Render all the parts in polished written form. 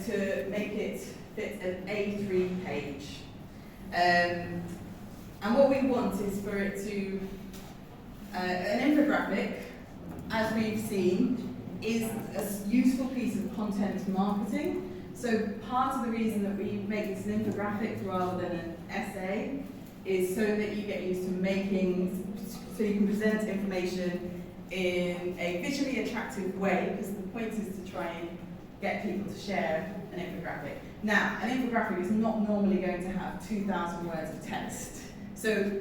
to make it fit an A3 page. And what we want is for it to, an infographic, as we've seen, is a useful piece of content marketing. So part of the reason that we make this an infographic rather than an essay is so that you get used to making, so you can present information in a visually attractive way, because the point is to try and get people to share an infographic. Now, an infographic is not normally going to have 2,000 words of text. So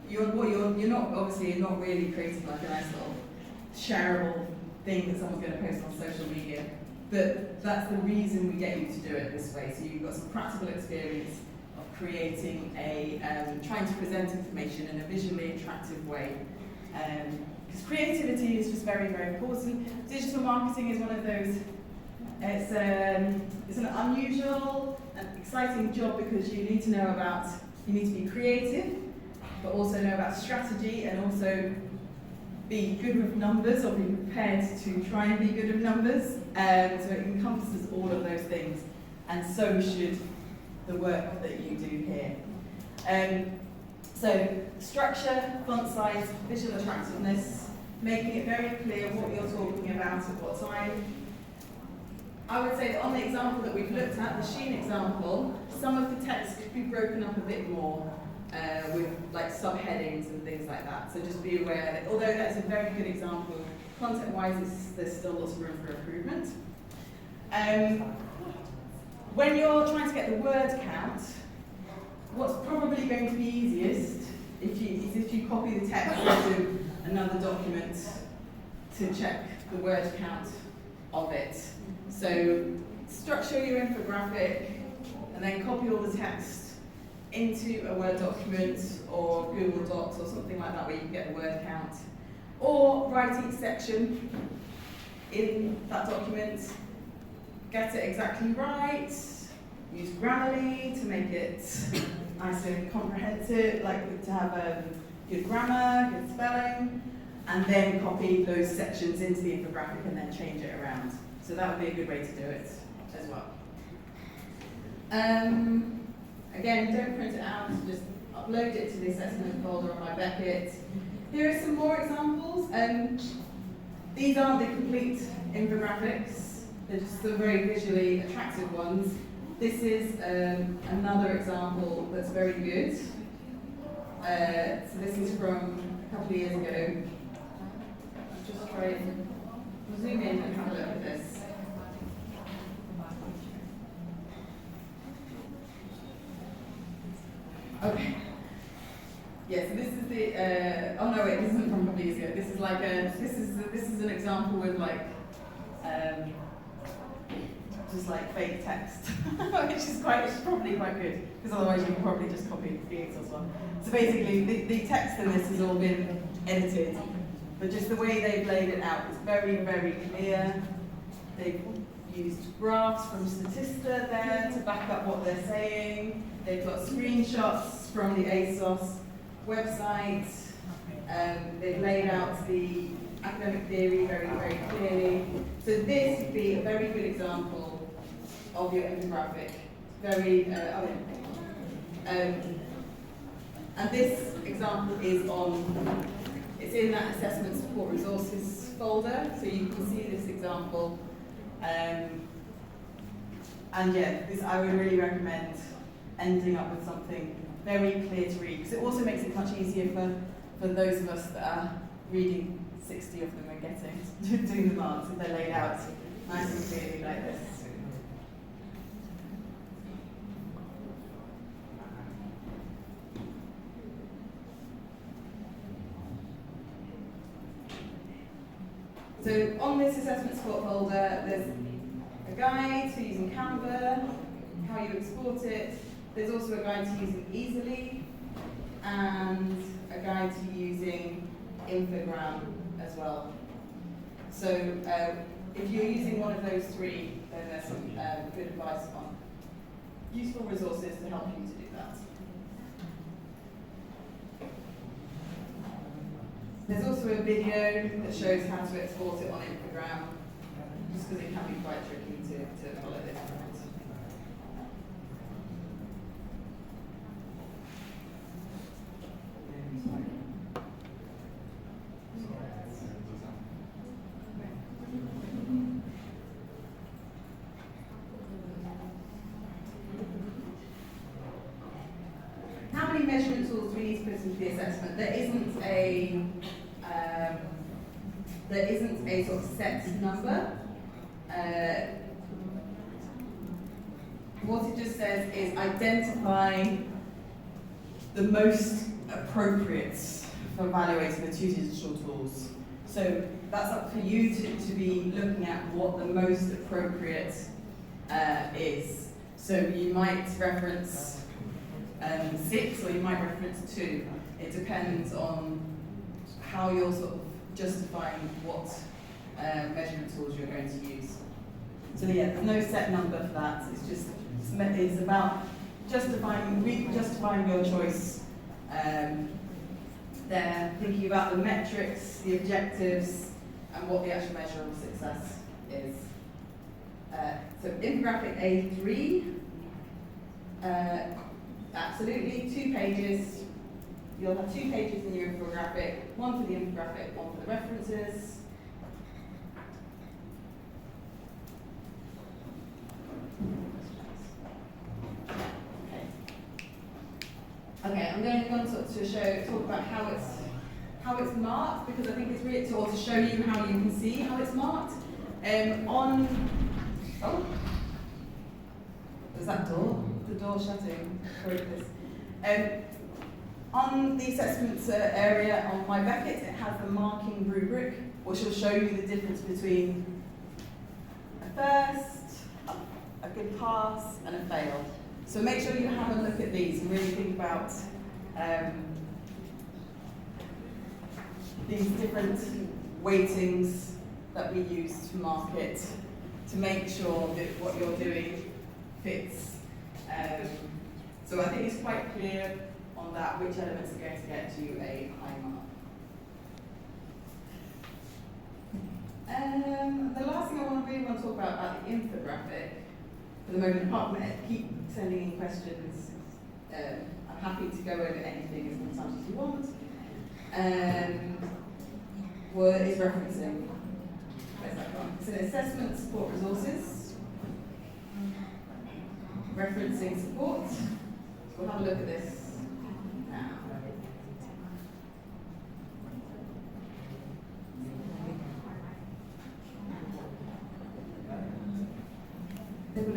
you're not, obviously, you're not really creating like a nice little shareable thing that someone's going to post on social media. But that's the reason we get you to do it this way. So you've got some practical experience of creating a, trying to present information in a visually attractive way. Because creativity is just very, very important. Digital marketing is one of those, it's an unusual and exciting job because you need to know about, you need to be creative, but also know about strategy and also be good with numbers or be prepared to try and be good with numbers. So it encompasses all of those things, and so should the work that you do here. So structure, font size, visual attractiveness, making it very clear what you're talking about at what time. I would say that on the example that we've looked at, the Shein example, some of the text could be broken up a bit more with like subheadings and things like that. So just be aware that although that's a very good example, content-wise there's still lots of room for improvement. When you're trying to get the word count, what's probably going to be easiest is if you copy the text into another document to check the word count of it. So structure your infographic and then copy all the text into a Word document or Google Docs or something like that where you can get the word count. Or write each section in that document, get it exactly right, use Grammarly to make it nice and comprehensive, like to have good grammar, good spelling, and then copy those sections into the infographic and then change it around. So that would be a good way to do it as well. Again, don't print it out, just upload it to the assessment folder on my Beckett. Here are some more examples. These aren't the complete infographics, they're just the very visually attractive ones. This is another example that's very good. So this is from a couple of years ago. I'll just try and zoom in and have a look at this. Okay. Yeah, so this is the. Oh no, wait, this isn't from a couple of years ago. This is like this is an example with like just like fake text, which is probably quite good because otherwise you can probably just copy the ASOS one. So basically, the text in this has all been edited, but just the way they've laid it out is very, very clear. They've used graphs from Statista there to back up what they're saying. They've got screenshots from the ASOS website. They've laid out the academic theory very, very clearly. So this would be a very good example of your infographic. Very, and this example is it's in that assessment support resources folder, so you can see this example. And yeah, I would really recommend ending up with something very clear to read, because it also makes it much easier for those of us that are reading 60 of them and doing the marks if they're laid out nice and clearly like this. So on this assessment support folder, there's a guide to using Canva, how you export it. There's also a guide to using Easily, and a guide to using Infogram as well. So if you're using one of those three, then there's some good advice on useful resources to help you to do that. There's also a video that shows how to export it on Infogram, just because it can be quite tricky to follow this. these put into the assessment, there isn't a sort of set number. What it just says is identify the most appropriate for evaluating the two digital tools. So that's up for you to be looking at what the most appropriate is. So you might reference 6 or you might reference 2. It depends on how you're sort of justifying what measurement tools you're going to use. So yeah, there's no set number for that. It's about justifying your choice. They're thinking about the metrics, the objectives, and what the actual measure of success is. So infographic A3, absolutely 2 pages. You'll have 2 pages in your infographic, one for the infographic, one for the references. Okay, I'm going to talk about how it's marked, because I think it's really to show you how you can see how it's marked. There's that door? The door shutting. On the assessments area on My Beckett, it has the marking rubric, which will show you the difference between a first, a good pass, and a fail. So make sure you have a look at these and really think about these different weightings that we use to mark it, to make sure that what you're doing fits. So I think it's quite clear on that which elements are going to get you a high mark. The last thing I really want to talk about the infographic, for the moment, apart from keep sending in questions, I'm happy to go over anything as many times as you want. Is referencing. Where's that gone? It's an assessment support resources. Referencing support. So we'll have a look at this now. They've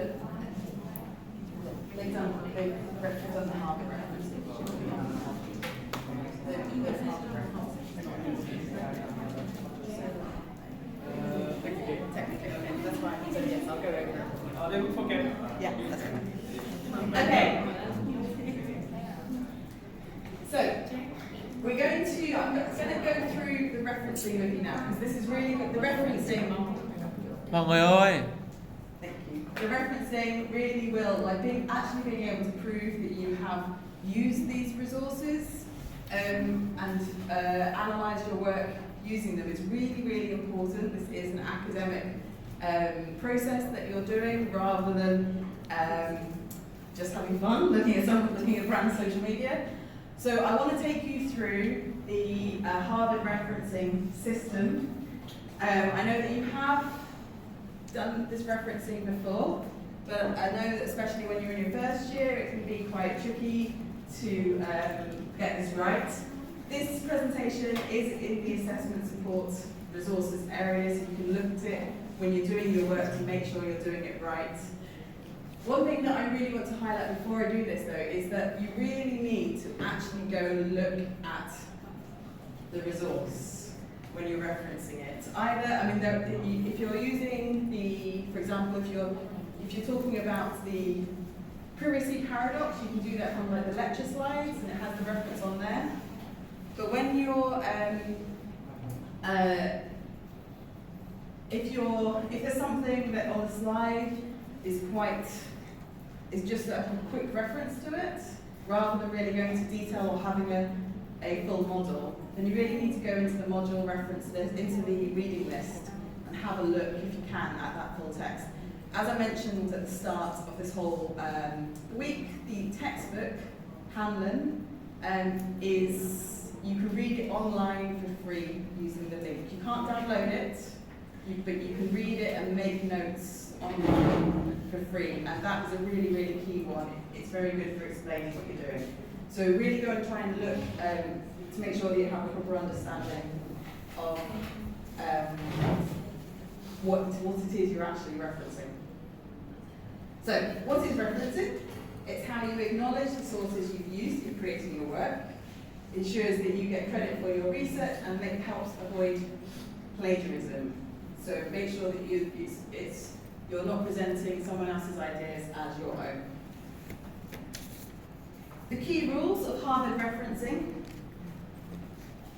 done the Harvard referencing. Technically, okay, that's fine. So yes, I'll go over that. I'll never forget. Yeah, that's right. Okay. So we're going to. I'm going to go through the referencing with you now, because this is really the referencing. Mọi người ơi. Thank you. The referencing really will, actually being able to prove that you have used these resources and analyse your work using them is really, really important. This is an academic process that you're doing rather than just having fun looking at brand social media. So I want to take you through the Harvard referencing system. I know that you have done this referencing before, but I know that especially when you're in your first year, it can be quite tricky to get this right. This presentation is in the assessment support resources area, so you can look at it when you're doing your work to make sure you're doing it right. One thing that I really want to highlight before I do this though is that you really need to actually go and look at the resource when you're referencing it. If you're using for example, if you're talking about the privacy paradox, you can do that from the lecture slides, and it has the reference on there. But when you're if there's something that on the slide is just a quick reference to it, rather than really going into detail or having a full model, then you really need to go into the module reference list, into the reading list, and have a look, if you can, at that full text. As I mentioned at the start of this whole week, the textbook, Hanlon, you can read it online for free using the link. You can't download it, but you can read it and make notes online for free, and that is a really, really key one. It's very good for explaining what you're doing. So really go and try and look to make sure that you have a proper understanding of what it is you're actually referencing. So, what is referencing? It's how you acknowledge the sources you've used in creating your work, ensures that you get credit for your research, and helps avoid plagiarism. So make sure that you're not presenting someone else's ideas as your own. The key rules of Harvard referencing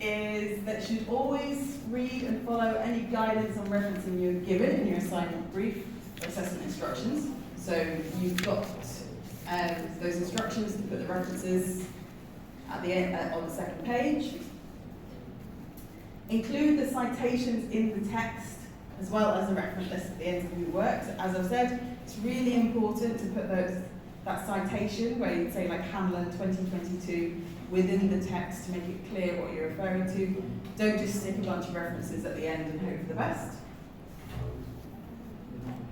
is that you should always read and follow any guidance on referencing you're given in your assignment brief or assessment instructions. So you've got those instructions to put the references at the end on the second page. Include the citations in the text as well as the reference list at the end of your work. So as I've said, it's really important to put that citation where you'd say like Hanlon 2022 within the text to make it clear what you're referring to. Don't just stick a bunch of references at the end and hope for the best.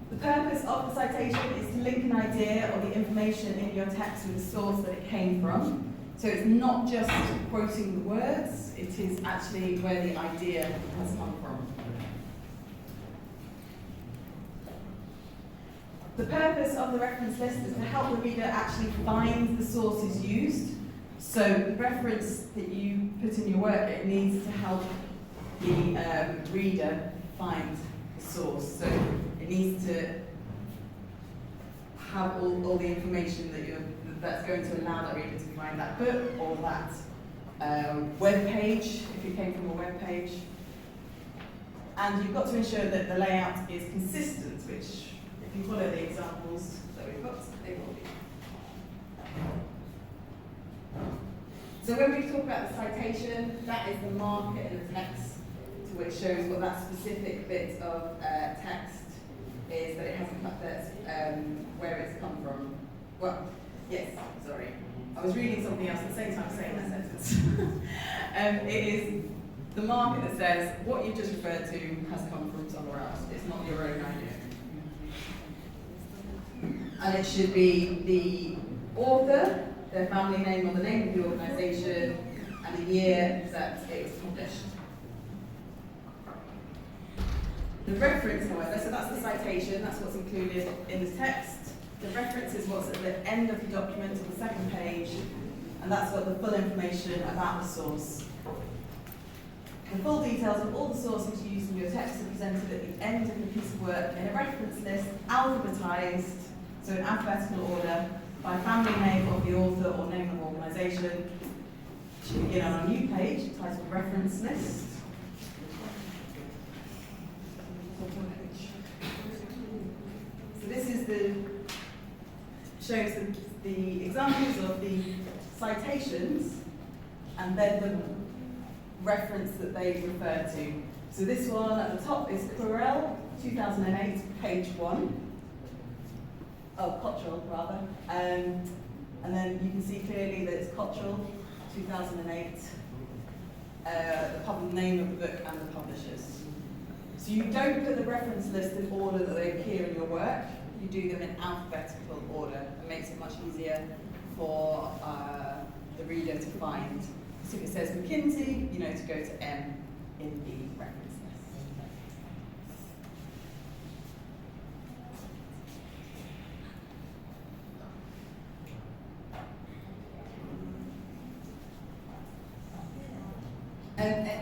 The purpose of the citation is to link an idea or the information in your text with the source that it came from. So it's not just quoting the words, it is actually where the idea has come from. The purpose of the reference list is to help the reader actually find the sources used. So the reference that you put in your work, it needs to help the reader find the source. So it needs to have all the information that's going to allow that reader to find that book or that web page, if you came from a web page. And you've got to ensure that the layout is consistent, which, if you follow the examples that we've got, they will be. So when we talk about the citation, that is the marker in the text to which shows what that specific bit of text is that it hasn't cut that where it's come from. Well, yes, sorry. I was reading something else at the same time saying that sentence. It is the marker that says what you just referred to has come from somewhere else. It's not your own idea. And it should be the author, their family name or the name of the organisation, and the year that it was published. The reference, however, so that's the citation, that's what's included in the text. The reference is what's at the end of the document on the second page, and that's got the full information about the source. The full details of all the sources used in your text are presented at the end of the piece of work in a reference list, alphabetised, so in alphabetical order, by family name of the author or name of organisation. It should begin on a new page titled Reference List. So this is shows the examples of the citations and then the reference that they refer to. So this one at the top is Correll, 2008, page 1. Oh, Cottrell, rather. And then you can see clearly that it's Cottrell, 2008, the name of the book and the publishers. So you don't put the reference list in order that they appear in your work. You do them in alphabetical order. It makes it much easier for the reader to find. So if it says McKinsey, you know to go to M in the reference list.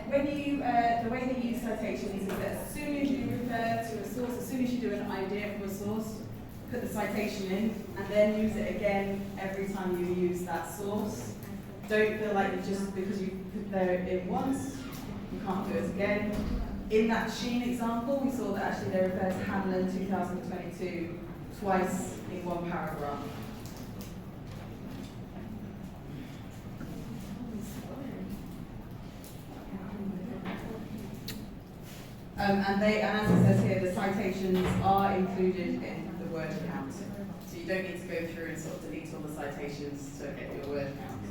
When you, the way they use citations is that as soon as you refer to a source, as soon as you do an idea from a source, put the citation in, and then use it again every time you use that source. Don't feel like you just, because you put it in once, you can't do it again. In that Sheen example, we saw that actually they refer to Hanlon 2022 twice in one paragraph. And as it says here, the citations are included in the word count. So you don't need to go through and sort of delete all the citations to get your word count.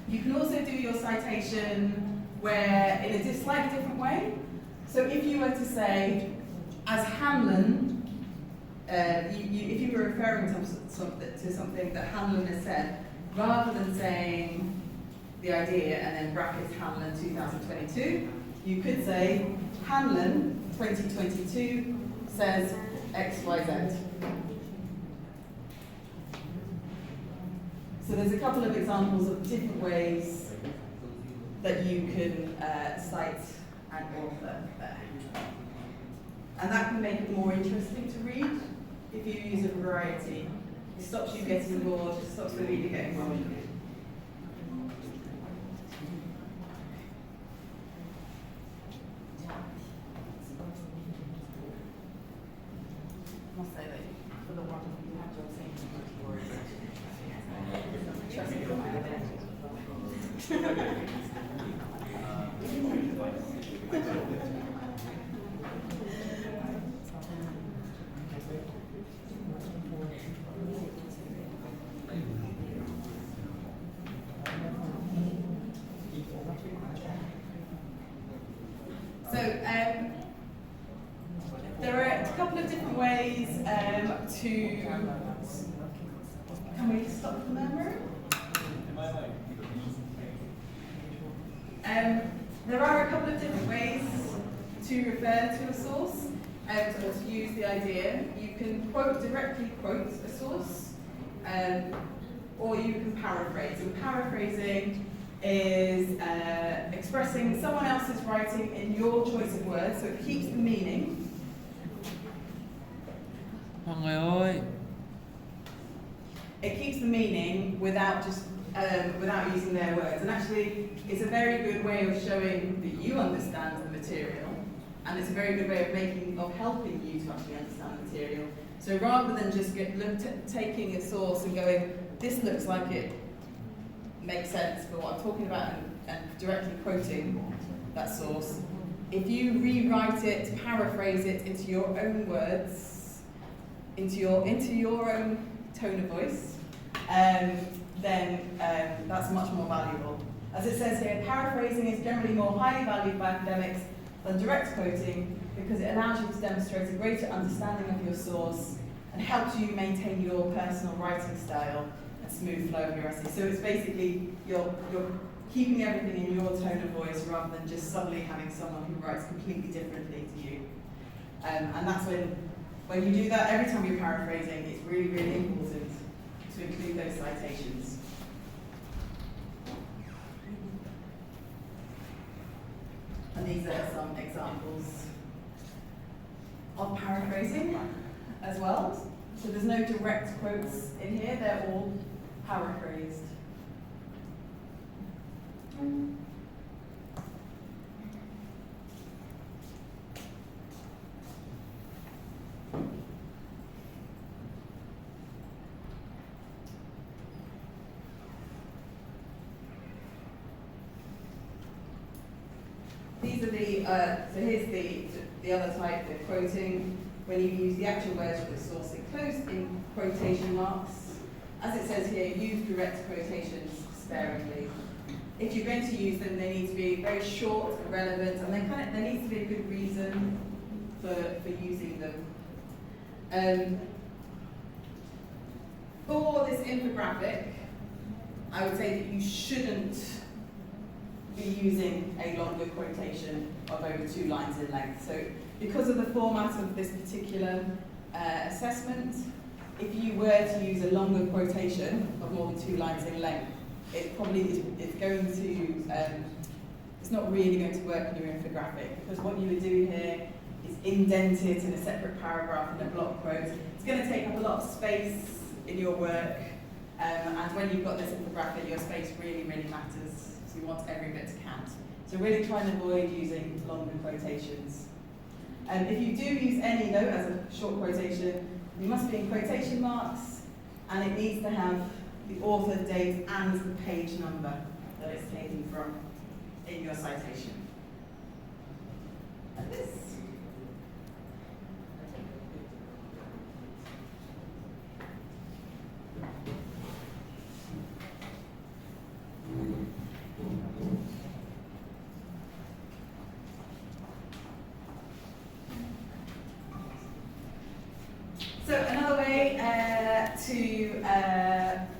You can also do your citation where in a slightly different way. So if you were to say, as Hanlon if you were referring to something that Hanlon has said, rather than saying the idea and then brackets Hanlon 2022, you could say Hanlon 2022 says XYZ. So there's a couple of examples of different ways that you can cite an author there. And that can make it more interesting to read if you use a variety. It stops you getting bored, it stops the reader getting bored. I must say that for the one you have to say trust me, you'll find there are a couple of different ways to. Can we stop the memory? There are a couple of different ways to refer to a source or to use the idea. You can directly quote a source, or you can paraphrase. And paraphrasing is expressing someone else's writing in your choice of words, so it keeps the meaning. Mọi người ơi, It keeps the meaning without using their words, and actually it's a very good way of showing that you understand the material, and it's a very good way of helping you to actually understand the material. So rather than just taking a source and going, this looks like it makes sense for what I'm talking about, and directly quoting that source, if you rewrite it, paraphrase it into your own words, into your own tone of voice, then that's much more valuable. As it says here, paraphrasing is generally more highly valued by academics than direct quoting because it allows you to demonstrate a greater understanding of your source and helps you maintain your personal writing style and smooth flow of your essay. So it's basically you're keeping everything in your tone of voice rather than just suddenly having someone who writes completely differently to you. And that's when you do that, every time you're paraphrasing, it's really, really important to include those citations. And these are some examples of paraphrasing as well. So there's no direct quotes in here, they're all paraphrased. These are so here's the other type of quoting, when you use the actual words for the source enclosed in quotation marks. As it says here, use direct quotations sparingly. If you're going to use them, they need to be very short and relevant, and there needs to be a good reason for using them. For this infographic, I would say that you shouldn't be using a longer quotation of over 2 lines in length. So because of the format of this particular assessment, if you were to use a longer quotation of more than 2 lines in length, it probably it's going to, it's not really going to work in your infographic, because what you would do here is indent it in a separate paragraph in a block quote. It's going to take up a lot of space in your work, and when you've got this infographic, your space really, really matters. So you want every bit to count. So really try and avoid using longer quotations. If you do use any though as a short quotation, you must be in quotation marks, and it needs to have the author, date, and the page number that it's taken from in your citation. Like this. So another way to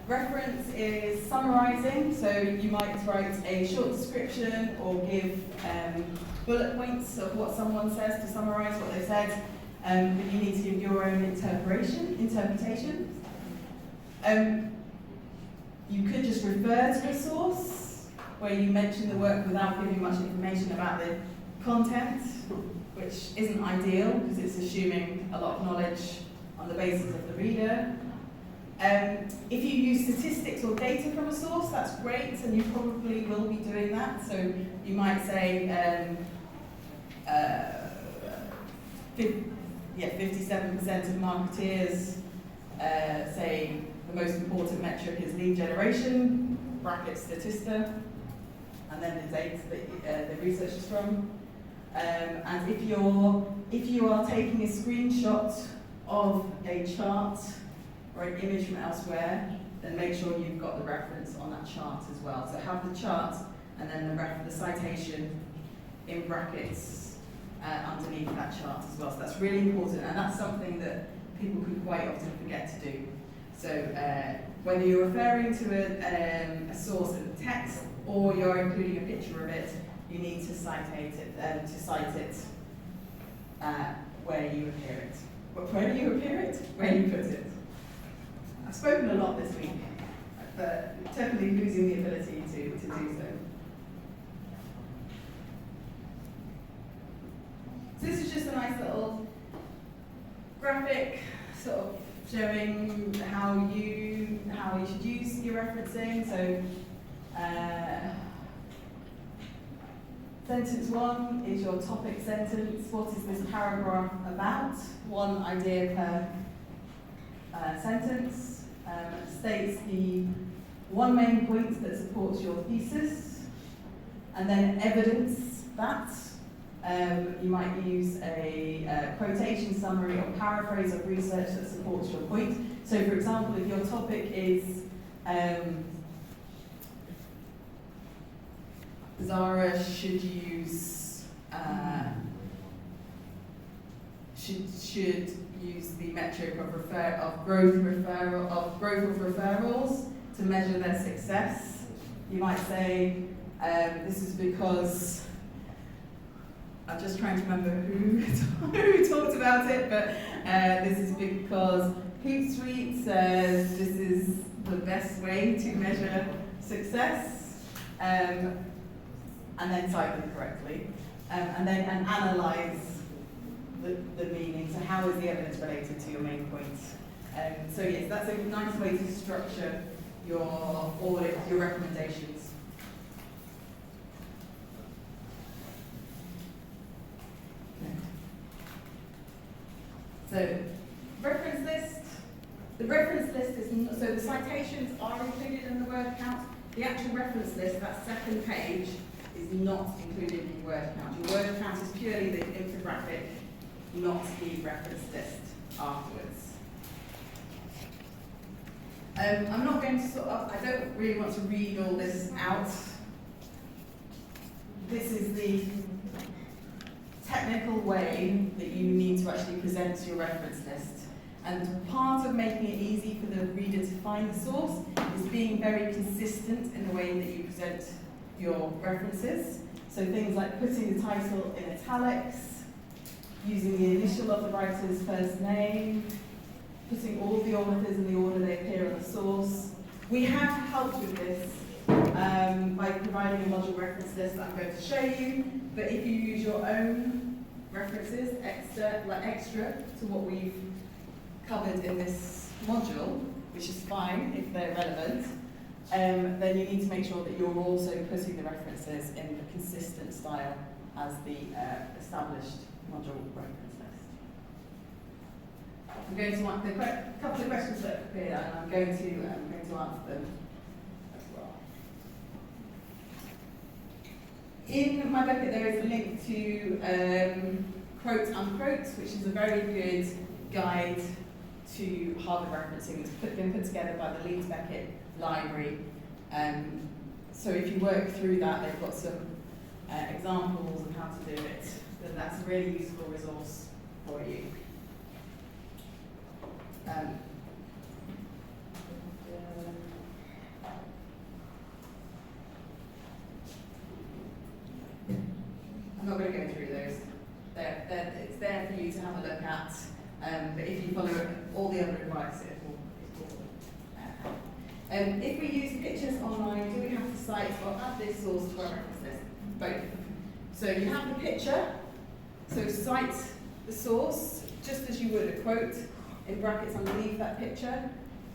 reference is summarising. So you might write a short description or give bullet points of what someone says to summarise what they said, but you need to give your own interpretation. You could just refer to a source where you mention the work without giving much information about the content, which isn't ideal because it's assuming a lot of knowledge on the basis of the reader. If you use statistics or data from a source, that's great, and you probably will be doing that. So you might say, 57% of marketeers say the most important metric is lead generation, bracket Statista, and then the data that the research is from. And if you are taking a screenshot of a chart or an image from elsewhere, then make sure you've got the reference on that chart as well. So have the chart and then the citation in brackets underneath that chart as well. So that's really important, and that's something that people can quite often forget to do. So whether you're referring to a source in the text or you're including a picture of it, you need to cite it where you appear it. But where do you appear it? Where you put it. I've spoken a lot this week, but definitely losing the ability to do so. So this is just a nice little graphic, sort of showing how you should use your referencing. So sentence 1 is your topic sentence. What is this paragraph about? One idea per sentence. States the one main point that supports your thesis, and then evidence that. You might use a quotation summary or paraphrase of research that supports your point. So for example, if your topic is Zara should use should use the metric of growth of referrals to measure their success. You might say this is because I'm just trying to remember who talked about it, but this is because Hootsuite says this is the best way to measure success, and then cite them correctly, and analyze the meaning. So how is the evidence related to your main points? So yes, that's a nice way to structure your audit, your recommendations. So, reference list. The reference list is, so the citations are included in the word count. The actual reference list, that second page, is not included in your word count. Your word count is purely the infographic, not the reference list afterwards. I'm not going to I don't really want to read all this out. This is the technical way that you need to actually present your reference list. And part of making it easy for the reader to find the source is being very consistent in the way that you present your references. So things like putting the title in italics, using the initial of the writer's first name, putting all the authors in the order they appear on the source. We have helped with this by providing a module reference list that I'm going to show you, but if you use your own references, extra to what we've covered in this module, which is fine if they're relevant, then you need to make sure that you're also putting the references in a consistent style as the established module reference list. I'm going to answer a couple of questions that appear, and I'm going to answer them as well. In my booklet there is a link to Quote Unquote, which is a very good guide to Harvard referencing. It's been put together by the Leeds Beckett Library. So if you work through that, they've got some examples of how to do it. Then that's a really useful resource for you. But if you follow all the other advice, it will. If we use pictures online, do we have to cite or add this source to our reference list? Both. So you have the picture, so cite the source, just as you would a quote, in brackets underneath that picture,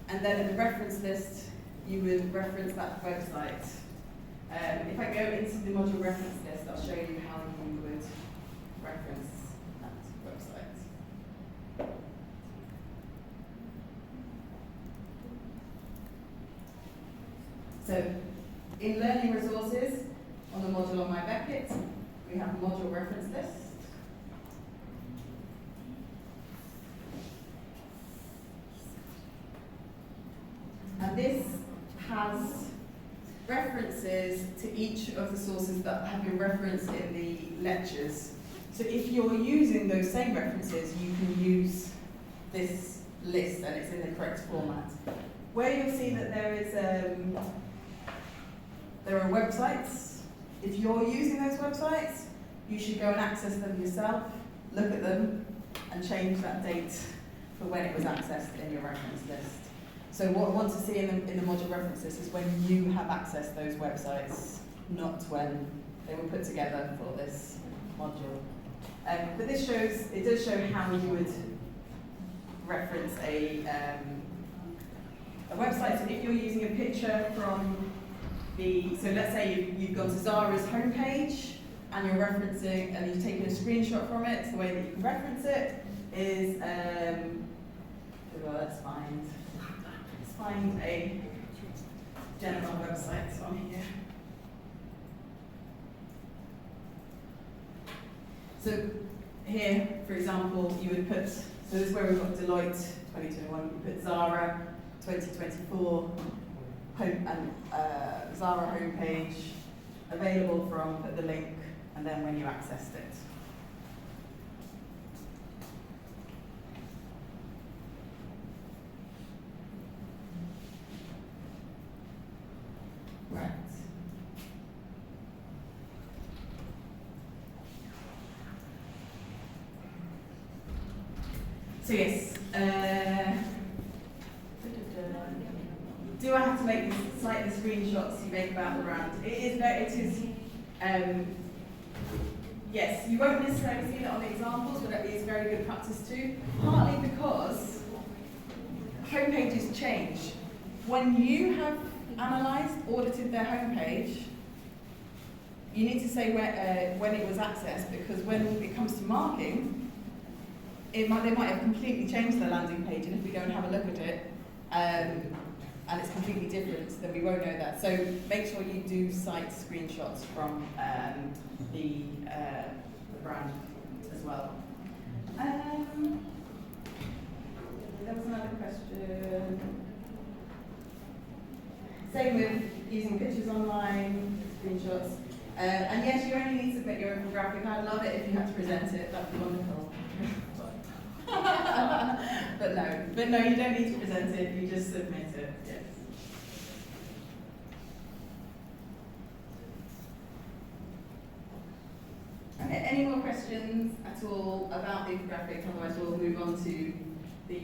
and then in the reference list, you would reference that website. If I go into the module reference list, I'll show you how you would reference that website. So, in learning resources, on the module on My Beckett, we have a module reference list. And this has references to each of the sources that have been referenced in the lectures. So if you're using those same references, you can use this list and it's in the correct format. Where you'll see that there are websites, if you're using those websites, you should go and access them yourself, look at them, and change that date for when it was accessed in your reference list. So what I want to see in the module reference list is when you have accessed those websites, not when they were put together for this module. But this shows, it does show how you would reference a website. So if you're using a picture from so let's say you've gone to Zara's homepage and you're referencing, and you've taken a screenshot from it, the way that you can reference it is, let's find a general website on here. So here, for example, you would put, so this is where we've got Deloitte 2021, you put Zara 2024, home, and Zara homepage, available from, put the link, and then when you accessed it. Right. So yes, do I have to make slightly screenshots you make about the brand? Yes, you won't necessarily see that on the examples, but it is very good practice too. Partly because homepages change. When you have analysed, audited their homepage, you need to say when it was accessed, because when it comes to marking, they might have completely changed their landing page, and if we go and have a look at it, and it's completely different, then we won't know that. So make sure you do cite screenshots from the brand as well. There was another question. Same with using pictures online, screenshots. And yes, you only need to submit your infographic. I'd love it if you had to present it. That'd be wonderful. But no, you don't need to present it. You just submit it. Yes. Okay. Any more questions at all about the infographic? Otherwise, we'll move on to the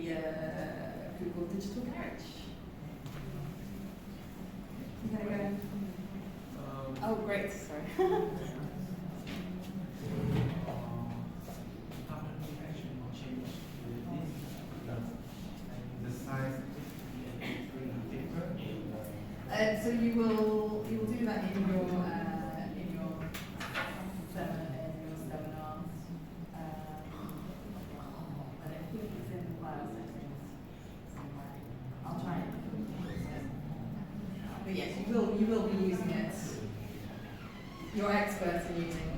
Google Digital Garage. Oh, great. Sorry. So you will do that in your seminars. And I think it's in the file settings somewhere. I'll try it. But yes, you will be using it. You're experts in using